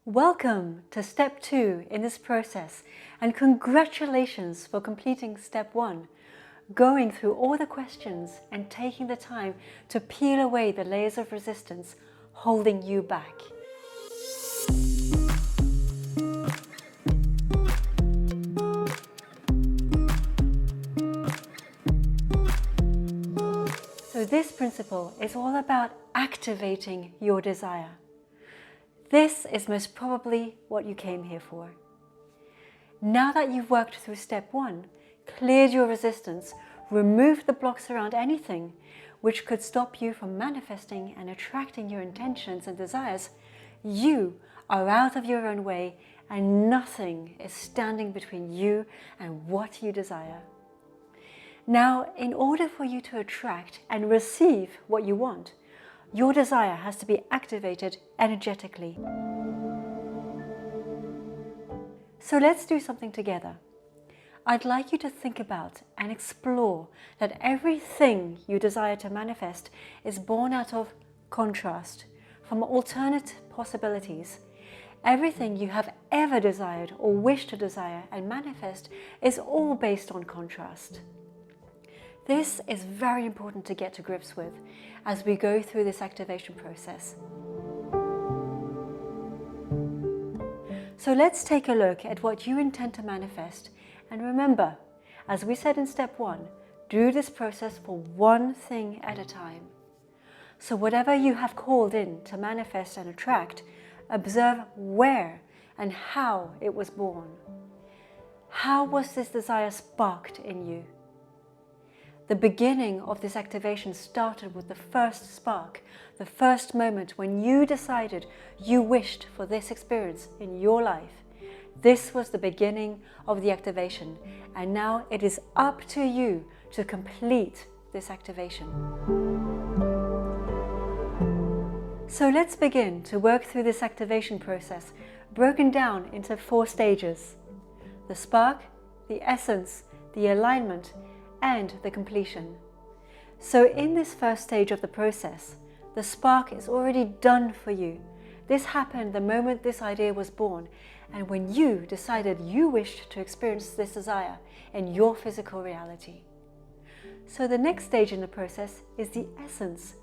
Welcome to step 2 in this process, and congratulations for completing step 1, going through all the questions and taking the time to peel away the layers of resistance holding you back. So this principle is all about activating your desire. This is most probably what you came here for. Now that you've worked through step 1, cleared your resistance, removed the blocks around anything which could stop you from manifesting and attracting your intentions and desires, you are out of your own way and nothing is standing between you and what you desire. Now, in order for you to attract and receive what you want, your desire has to be activated energetically. So let's do something together. I'd like you to think about and explore that everything you desire to manifest is born out of contrast, from alternate possibilities. Everything you have ever desired or wish to desire and manifest is all based on contrast. This is very important to get to grips with as we go through this activation process. So let's take a look at what you intend to manifest, and remember, as we said in step 1, do this process for one thing at a time. So whatever you have called in to manifest and attract, observe where and how it was born. How was this desire sparked in you? The beginning of this activation started with the first spark, the first moment when you decided you wished for this experience in your life. This was the beginning of the activation, and now it is up to you to complete this activation. So let's begin to work through this activation process, broken down into 4 stages: the spark, the essence, the alignment, and the completion. So in this first stage of the process, the spark is already done for you. This happened the moment this idea was born, and when you decided you wished to experience this desire in your physical reality. So the next stage in the process is the essence.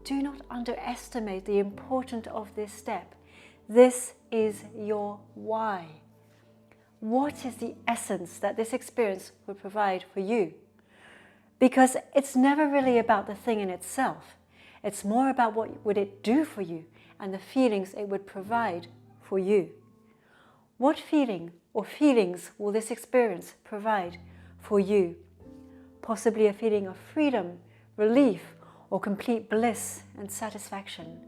Do not underestimate the importance of this step. This is your why. What is the essence that this experience would provide for you? Because it's never really about the thing in itself. It's more about what would it do for you and the feelings it would provide for you. What feeling or feelings will this experience provide for you? Possibly a feeling of freedom, relief, or complete bliss and satisfaction.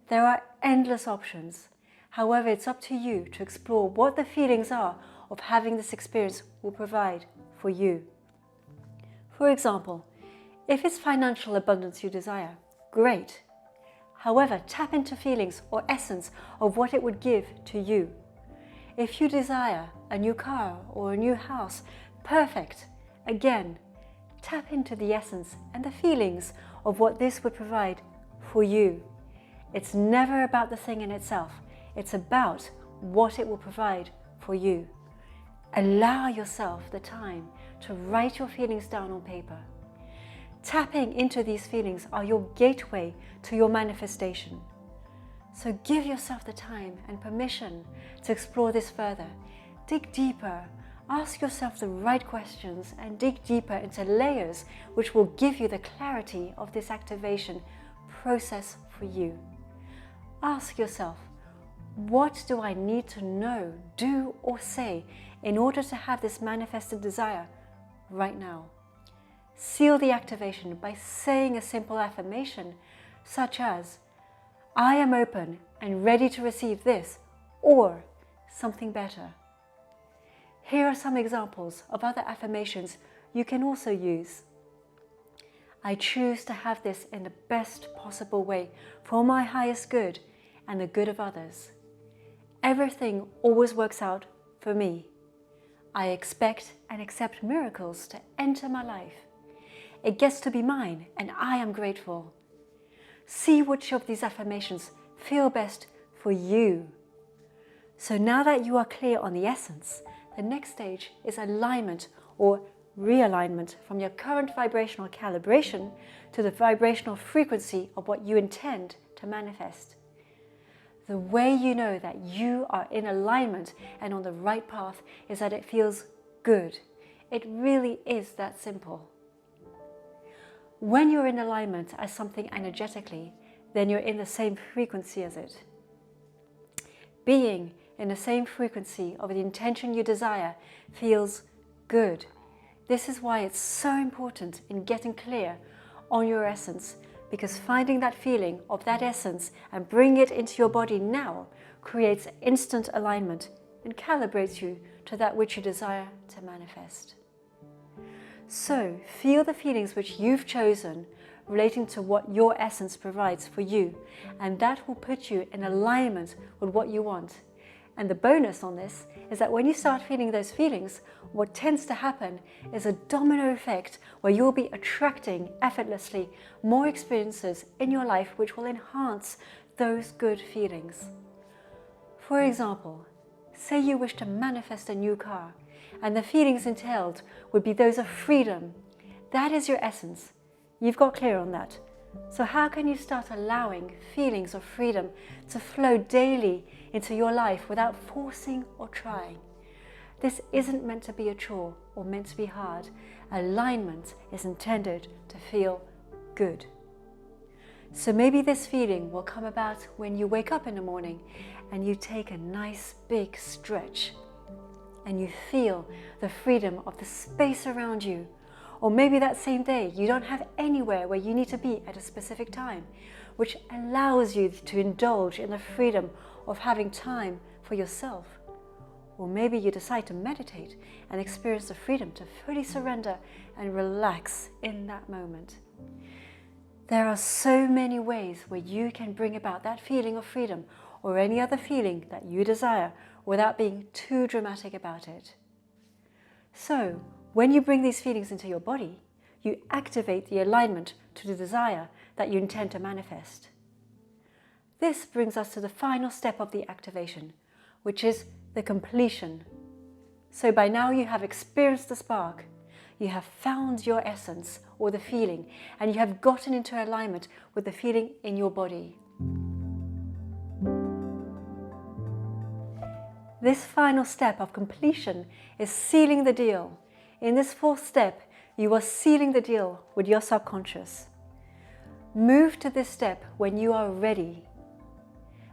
There are endless options. However, it's up to you to explore what the feelings are of having this experience will provide for you. For example, if it's financial abundance you desire, great. However, tap into feelings or essence of what it would give to you. If you desire a new car or a new house, perfect. Again, tap into the essence and the feelings of what this would provide for you. It's never about the thing in itself. It's about what it will provide for you. Allow yourself the time to write your feelings down on paper. Tapping into these feelings are your gateway to your manifestation. So give yourself the time and permission to explore this further. Dig deeper, ask yourself the right questions, and dig deeper into layers which will give you the clarity of this activation process for you. Ask yourself, what do I need to know, do, or say in order to have this manifested desire right now? Seal the activation by saying a simple affirmation such as, I am open and ready to receive this, or something better. Here are some examples of other affirmations you can also use. I choose to have this in the best possible way for my highest good and the good of others. Everything always works out for me. I expect and accept miracles to enter my life. It gets to be mine, and I am grateful. See which of these affirmations feel best for you. So now that you are clear on the essence, the next stage is alignment or realignment from your current vibrational calibration to the vibrational frequency of what you intend to manifest. The way you know that you are in alignment and on the right path is that it feels good. It really is that simple. When you're in alignment as something energetically, then you're in the same frequency as it. Being in the same frequency of the intention you desire feels good. This is why it's so important in getting clear on your essence, because finding that feeling of that essence and bringing it into your body now creates instant alignment and calibrates you to that which you desire to manifest. So feel the feelings which you've chosen relating to what your essence provides for you, and that will put you in alignment with what you want. And the bonus on this is that when you start feeling those feelings, what tends to happen is a domino effect where you'll be attracting effortlessly more experiences in your life which will enhance those good feelings. For example, say you wish to manifest a new car, and the feelings entailed would be those of freedom. That is your essence. You've got clear on that. So how can you start allowing feelings of freedom to flow daily into your life without forcing or trying? This isn't meant to be a chore or meant to be hard. Alignment is intended to feel good. So maybe this feeling will come about when you wake up in the morning and you take a nice big stretch and you feel the freedom of the space around you. Or maybe that same day you don't have anywhere where you need to be at a specific time, which allows you to indulge in the freedom of having time for yourself. Or maybe you decide to meditate and experience the freedom to fully surrender and relax in that moment. There are so many ways where you can bring about that feeling of freedom or any other feeling that you desire without being too dramatic about it. So, when you bring these feelings into your body, you activate the alignment to the desire that you intend to manifest. This brings us to the final step of the activation, which is the completion. So by now you have experienced the spark, you have found your essence or the feeling, and you have gotten into alignment with the feeling in your body. This final step of completion is sealing the deal. In this fourth step, you are sealing the deal with your subconscious. Move to this step when you are ready.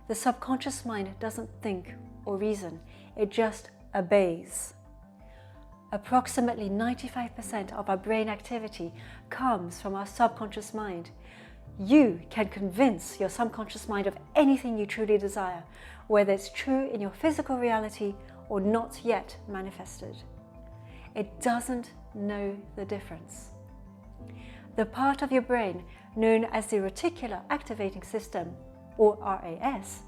The subconscious mind doesn't think or reason, it just obeys. Approximately 95% of our brain activity comes from our subconscious mind. You can convince your subconscious mind of anything you truly desire, whether it's true in your physical reality or not yet manifested. It doesn't know the difference. The part of your brain known as the reticular activating system, or RAS,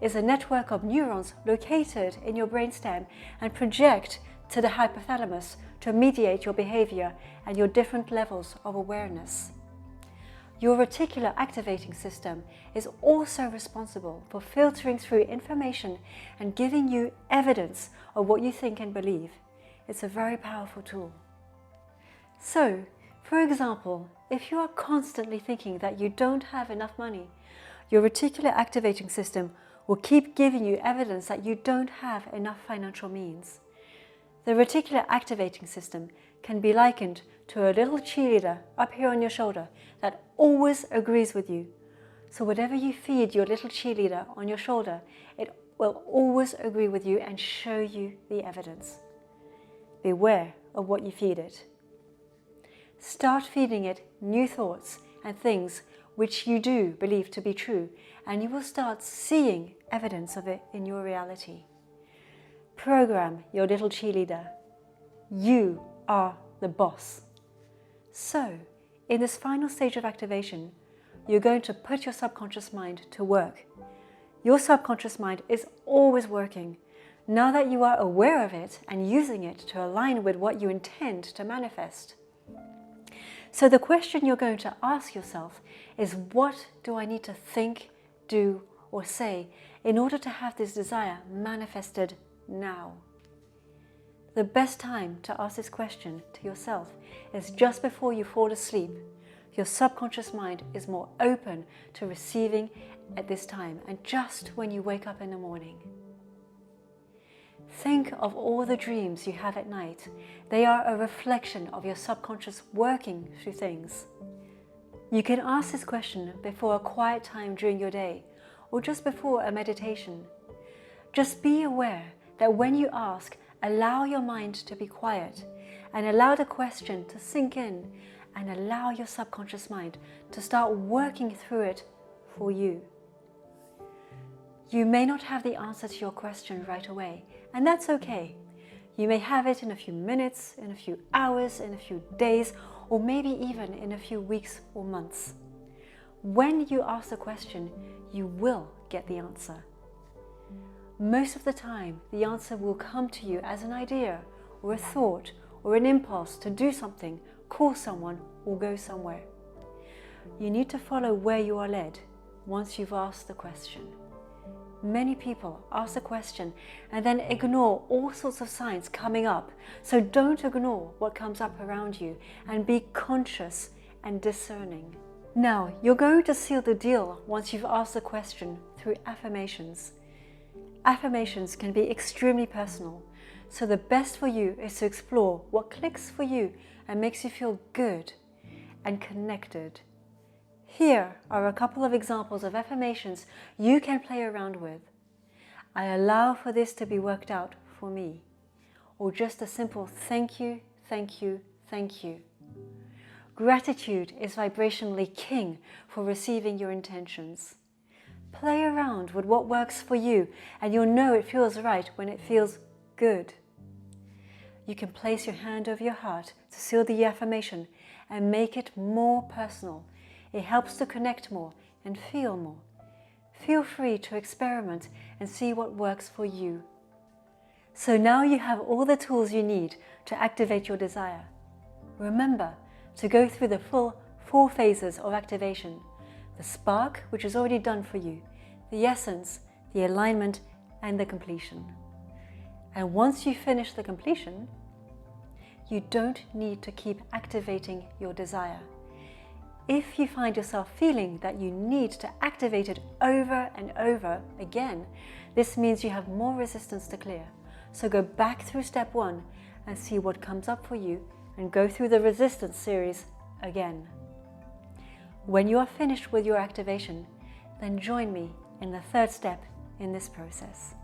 is a network of neurons located in your brainstem and project to the hypothalamus to mediate your behavior and your different levels of awareness. Your reticular activating system is also responsible for filtering through information and giving you evidence of what you think and believe. It's a very powerful tool. So, for example, if you are constantly thinking that you don't have enough money, your reticular activating system will keep giving you evidence that you don't have enough financial means. The reticular activating system can be likened to a little cheerleader up here on your shoulder that always agrees with you. So whatever you feed your little cheerleader on your shoulder, it will always agree with you and show you the evidence. Beware of what you feed it. Start feeding it new thoughts and things which you do believe to be true, and you will start seeing evidence of it in your reality. Program your little cheerleader. You are the boss. So, in this final stage of activation, you're going to put your subconscious mind to work. Your subconscious mind is always working. Now that you are aware of it and using it to align with what you intend to manifest. So the question you're going to ask yourself is, what do I need to think, do, or say in order to have this desire manifested now. The best time to ask this question to yourself is just before you fall asleep. Your subconscious mind is more open to receiving at this time, and just when you wake up in the morning. Think of all the dreams you have at night. They are a reflection of your subconscious working through things. You can ask this question before a quiet time during your day, or just before a meditation. Just be aware that when you ask, allow your mind to be quiet and allow the question to sink in, and allow your subconscious mind to start working through it for you. You may not have the answer to your question right away, and that's okay. You may have it in a few minutes, in a few hours, in a few days, or maybe even in a few weeks or months. When you ask the question, you will get the answer. Most of the time, the answer will come to you as an idea, or a thought, or an impulse to do something, call someone, or go somewhere. You need to follow where you are led once you've asked the question. Many people ask the question and then ignore all sorts of signs coming up. So don't ignore what comes up around you, and be conscious and discerning. Now, you're going to seal the deal once you've asked the question through affirmations. Affirmations can be extremely personal, so the best for you is to explore what clicks for you and makes you feel good and connected. Here are a couple of examples of affirmations you can play around with. I allow for this to be worked out for me. Or just a simple thank you, thank you, thank you. Gratitude is vibrationally king for receiving your intentions. Play around with what works for you, and you'll know it feels right when it feels good. You can place your hand over your heart to seal the affirmation and make it more personal. It helps to connect more and feel more. Feel free to experiment and see what works for you. So now you have all the tools you need to activate your desire. Remember to go through the full 4 phases of activation. The spark, which is already done for you, the essence, the alignment, and the completion. And once you finish the completion, you don't need to keep activating your desire. If you find yourself feeling that you need to activate it over and over again, this means you have more resistance to clear. So go back through step 1 and see what comes up for you, and go through the resistance series again. When you are finished with your activation, then join me in the 3rd step in this process.